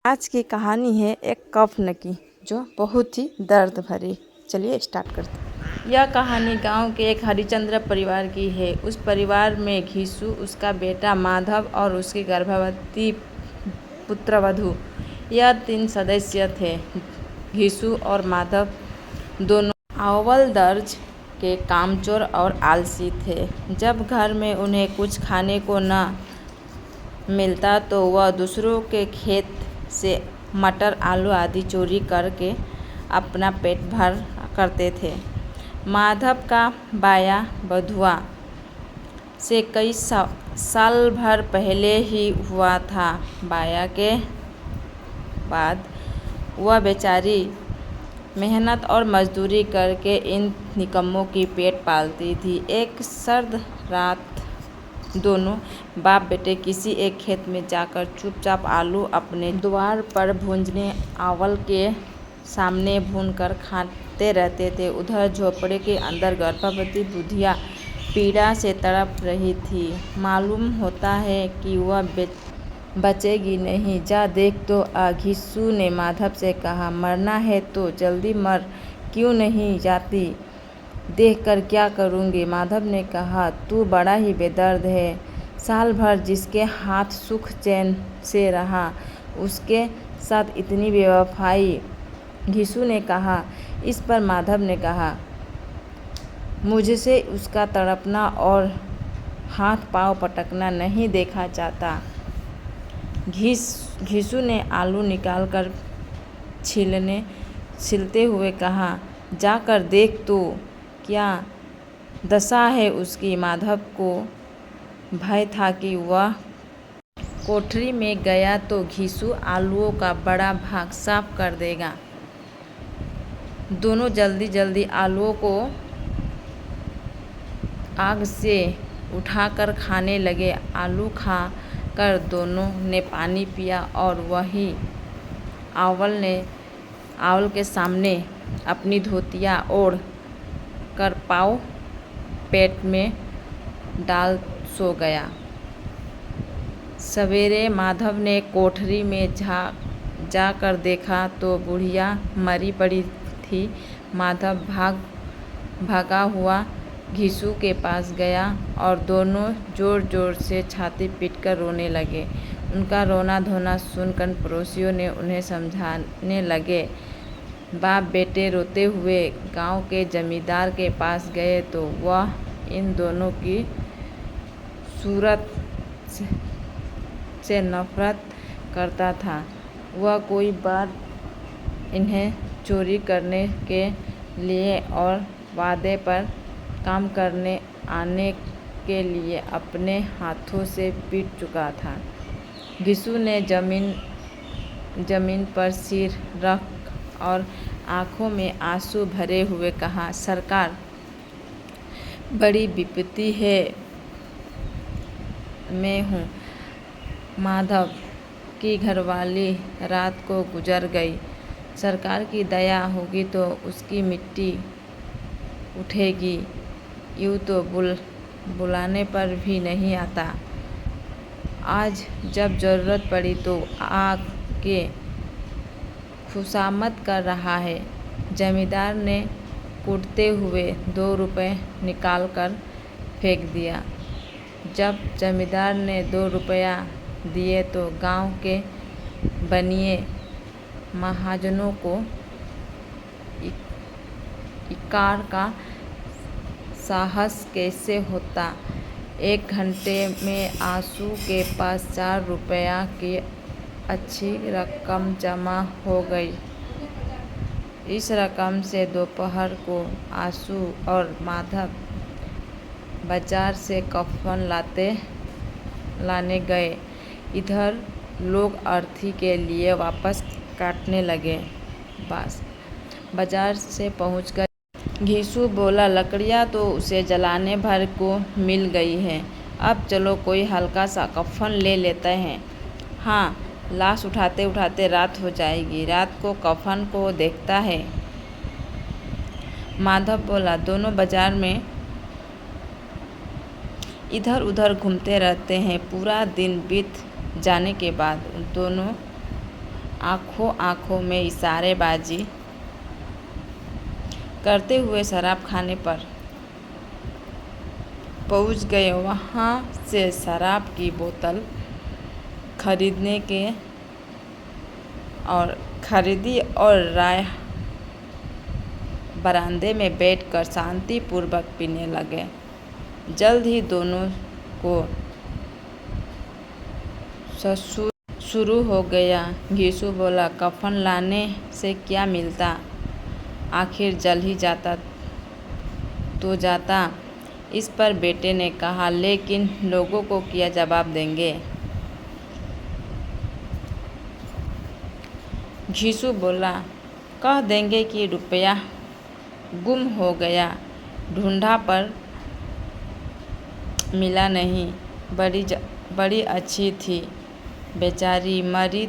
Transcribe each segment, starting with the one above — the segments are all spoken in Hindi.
आज की कहानी है एक कफन की, जो बहुत ही दर्द भरी। चलिए स्टार्ट करते हैं। यह कहानी गांव के एक हरिचंद्र परिवार की है। उस परिवार में घीसू, उसका बेटा माधव और उसकी गर्भवती पुत्रवधू, यह 3 सदस्य थे। घीसू और माधव दोनों अव्वल दर्ज के कामचोर और आलसी थे। जब घर में उन्हें कुछ खाने को न मिलता तो वह दूसरों के खेत से मटर, आलू आदि चोरी करके अपना पेट भर करते थे। माधव का बाया बधुआ से कई साल भर पहले ही हुआ था। बाया के बाद वह बेचारी मेहनत और मजदूरी करके इन निकम्मों की पेट पालती थी। एक सर्द रात दोनों बाप बेटे किसी एक खेत में जाकर चुपचाप आलू अपने द्वार पर भूंजने अव्वल के सामने भूनकर खाते रहते थे। उधर झोपड़े के अंदर गर्भवती बुधिया पीड़ा से तड़प रही थी। मालूम होता है कि वह बचेगी नहीं, जा देख तो आ। घीसू ने माधव से कहा, मरना है तो जल्दी मर, क्यों नहीं जाती? देख कर क्या करूँगी? माधव ने कहा, तू बड़ा ही बेदर्द है। साल भर जिसके हाथ सुख चैन से रहा, उसके साथ इतनी बेवफाई। घीसू ने कहा। इस पर माधव ने कहा, मुझसे उसका तड़पना और हाथ पांव पटकना नहीं देखा जाता। घीसू ने आलू निकालकर छीलते हुए कहा, जाकर देख तो क्या दशा है उसकी। माधव को भय था कि वह कोठरी में गया तो घीसू आलूओं का बड़ा भाग साफ कर देगा। दोनों जल्दी जल्दी आलूओं को आग से उठाकर खाने लगे। आलू खा कर दोनों ने पानी पिया और वही अव्वल के सामने अपनी धोतियाँ ओढ़ कर पाँव पेट में डाल सो गया। सवेरे माधव ने कोठरी में जाकर देखा तो बुढ़िया मरी पड़ी थी। माधव भागा हुआ घीसू के पास गया और दोनों जोर जोर से छाती पीटकर रोने लगे। उनका रोना धोना सुनकर पड़ोसियों ने उन्हें समझाने लगे। बाप बेटे रोते हुए गांव के जमींदार के पास गए तो वह इन दोनों की सूरत से नफरत करता था। वह कई बार इन्हें चोरी करने के लिए और वादे पर काम करने आने के लिए अपने हाथों से पीट चुका था। घीसू ने जमीन पर सिर रख और आंखों में आंसू भरे हुए कहा, सरकार, बड़ी विपत्ति है, मैं हूँ। माधव की घरवाली रात को गुजर गई। सरकार की दया होगी तो उसकी मिट्टी उठेगी, यूँ तो बुलाने पर भी नहीं आता। आज जब जरूरत पड़ी तो आके खुशामद कर रहा है। जमींदार ने कूटते हुए 2 रुपए निकाल कर फेंक दिया। जब जमींदार ने 2 रुपया दिए तो गांव के बनिए महाजनों को इकार का साहस कैसे होता। 1 घंटे में आंसू के पास 4 रुपया की अच्छी रकम जमा हो गई। इस रकम से दोपहर को आंसू और माधव बाजार से कफन लाने गए। इधर लोग अर्थी के लिए वापस काटने लगे। बाजार से पहुंचकर घीसू बोला, लकड़ियाँ तो उसे जलाने भर को मिल गई हैं, अब चलो कोई हल्का सा कफन ले लेते हैं। हाँ, लाश उठाते उठाते रात हो जाएगी, रात को कफन को देखता है। माधव बोला। दोनों बाजार में इधर उधर घूमते रहते हैं। पूरा दिन बीत जाने के बाद दोनों आंखों आंखों में इशारेबाजी करते हुए शराब खाने पर पहुंच गए। वहां से शराब की बोतल खरीदी और राय बरामदे में बैठकर शांतिपूर्वक पीने लगे। जल्द ही दोनों को शुरू हो गया। घिसू बोला, कफन लाने से क्या मिलता, आखिर जल ही जाता तो जाता। इस पर बेटे ने कहा, लेकिन लोगों को क्या जवाब देंगे। घिसू बोला, कह देंगे कि रुपया गुम हो गया, ढूंढा पर मिला नहीं। बड़ी अच्छी थी बेचारी, मरी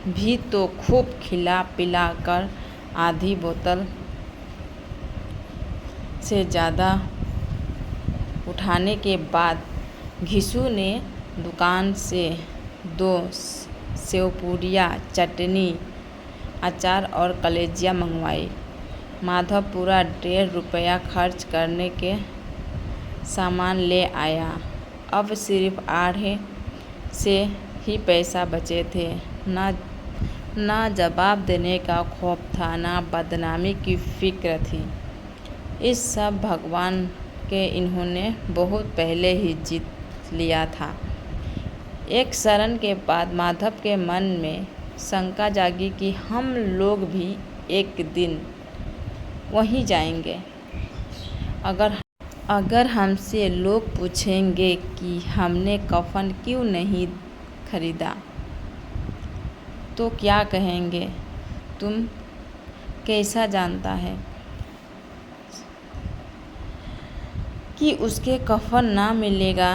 भी तो खूब खिला पिला कर आधी बोतल से ज़्यादा उठाने के बाद घिसू ने दुकान से 2 सेवपूरियाँ, चटनी, अचार और कलेजियाँ मंगवाई। माधव पूरा 1.5 रुपया खर्च करने के सामान ले आया। अब सिर्फ आधे से ही पैसा बचे थे। ना जवाब देने का खौफ था, ना बदनामी की फिक्र थी। इस सब भगवान के इन्होंने बहुत पहले ही जीत लिया था। एक क्षण के बाद माधव के मन में शंका जागी कि हम लोग भी एक दिन वहीं जाएंगे। अगर हमसे लोग पूछेंगे कि हमने कफन क्यों नहीं खरीदा, तो क्या कहेंगे, तुम कैसा जानता है कि उसके कफन ना मिलेगा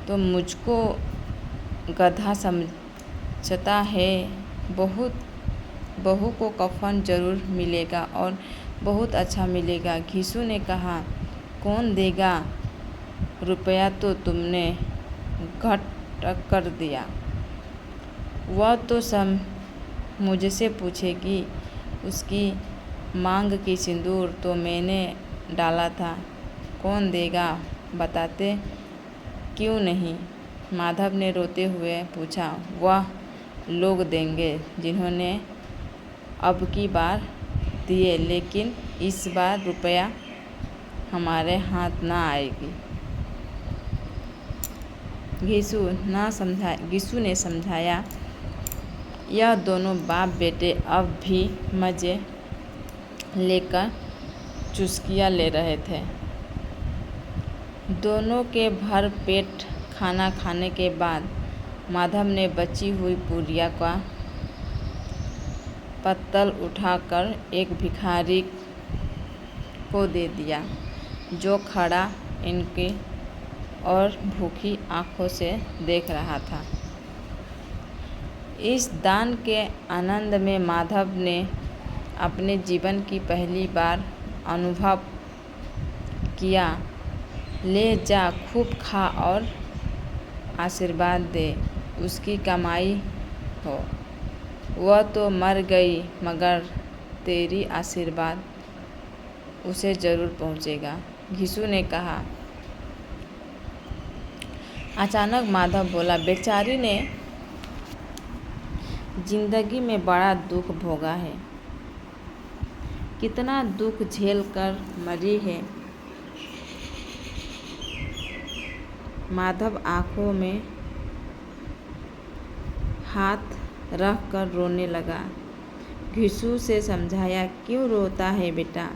तो मुझको गधा समझता है। बहू को कफन जरूर मिलेगा और बहुत अच्छा मिलेगा। घिसू ने कहा, कौन देगा, रुपया तो तुमने घट कर दिया। वह तो सब मुझसे पूछेगी। उसकी मांग की सिंदूर तो मैंने डाला था। कौन देगा, बताते क्यों नहीं। माधव ने रोते हुए पूछा, वह लोग देंगे जिन्होंने अब की बार दिए, लेकिन इस बार रुपया हमारे हाथ ना आएगी। घिसू ने समझाया। यह दोनों बाप बेटे अब भी मजे लेकर चुस्कियाँ ले रहे थे। दोनों के भर पेट खाना खाने के बाद माधव ने बची हुई पूरियाँ का पत्तल उठाकर एक भिखारी को दे दिया, जो खड़ा इनकी और भूखी आंखों से देख रहा था। इस दान के आनंद में माधव ने अपने जीवन की पहली बार अनुभव किया, ले जा, खूब खा और आशीर्वाद दे, उसकी कमाई हो। वह तो मर गई, मगर तेरी आशीर्वाद उसे जरूर पहुँचेगा। घिसू ने कहा। अचानक माधव बोला, बेचारी ने जिंदगी में बड़ा दुख भोगा है, कितना दुख झेल कर मरी है। माधव आंखों में हाथ रख कर रोने लगा। घिसू से समझाया, क्यों रोता है बेटा,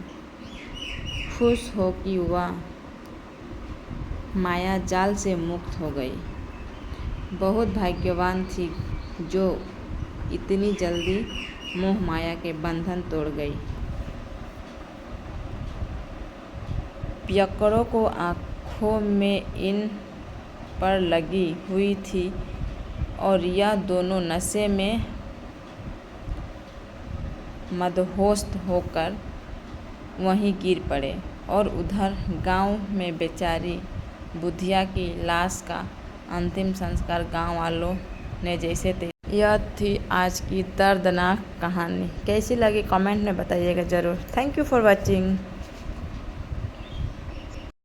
खुश हो कि वह माया जाल से मुक्त हो गई। बहुत भाग्यवान थी जो इतनी जल्दी मोह माया के बंधन तोड़ गई। पियक्कड़ों को आंखों में इन पर लगी हुई थी और यह दोनों नशे में मदहोश होकर वहीं गिर पड़े। और उधर गांव में बेचारी बुधिया की लाश का अंतिम संस्कार गांव वालों ने जैसे यह थी आज की दर्दनाक कहानी। कैसी लगी कमेंट में बताइएगा ज़रूर। Thank you for watching.